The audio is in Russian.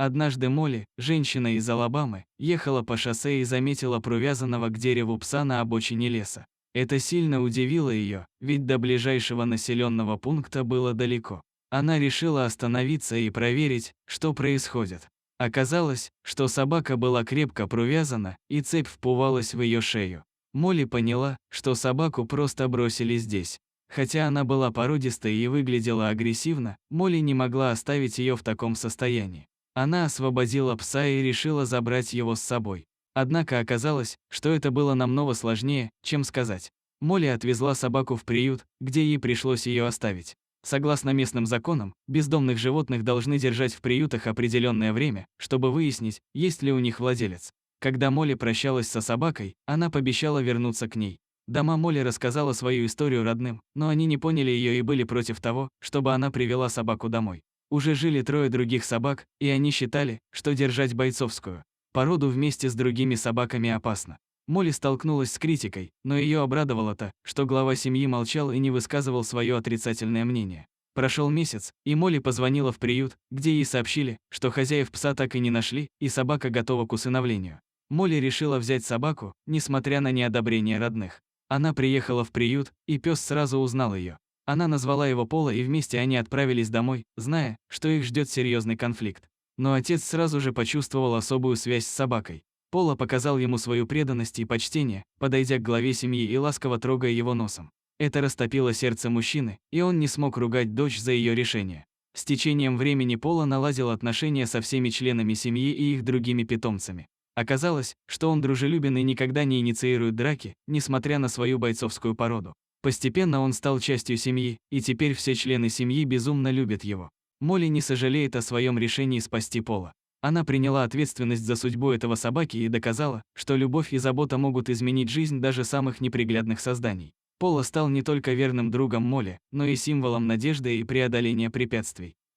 Однажды Молли, женщина из Алабамы, ехала по шоссе и заметила привязанного к дереву пса на обочине леса. Это сильно удивило ее, ведь до ближайшего населенного пункта было далеко. Она решила остановиться и проверить, что происходит. Оказалось, что собака была крепко привязана, и цепь впивалась в ее шею. Молли поняла, что собаку просто бросили здесь. Хотя она была породистой и выглядела агрессивно, Молли не могла оставить ее в таком состоянии. Она освободила пса и решила забрать его с собой. Однако оказалось, что это было намного сложнее, чем сказать. Молли отвезла собаку в приют, где ей пришлось ее оставить. Согласно местным законам, бездомных животных должны держать в приютах определенное время, чтобы выяснить, есть ли у них владелец. Когда Молли прощалась со собакой, она пообещала вернуться к ней. Дома Молли рассказала свою историю родным, но они не поняли ее и были против того, чтобы она привела собаку домой. Уже жили 3 других собак, и они считали, что держать бойцовскую породу вместе с другими собаками опасно. Молли столкнулась с критикой, но ее обрадовало то, что глава семьи молчал и не высказывал свое отрицательное мнение. Прошел месяц, и Молли позвонила в приют, где ей сообщили, что хозяев пса так и не нашли, и собака готова к усыновлению. Молли решила взять собаку, несмотря на неодобрение родных. Она приехала в приют, и пес сразу узнал ее. Она назвала его Пола, и вместе они отправились домой, зная, что их ждет серьезный конфликт. Но отец сразу же почувствовал особую связь с собакой. Пола показал ему свою преданность и почтение, подойдя к главе семьи и ласково трогая его носом. Это растопило сердце мужчины, и он не смог ругать дочь за ее решение. С течением времени Пола наладил отношения со всеми членами семьи и их другими питомцами. Оказалось, что он дружелюбен и никогда не инициирует драки, несмотря на свою бойцовскую породу. Постепенно он стал частью семьи, и теперь все члены семьи безумно любят его. Молли не сожалеет о своем решении спасти Пола. Она приняла ответственность за судьбу этого собаки и доказала, что любовь и забота могут изменить жизнь даже самых неприглядных созданий. Пола стал не только верным другом Молли, но и символом надежды и преодоления препятствий.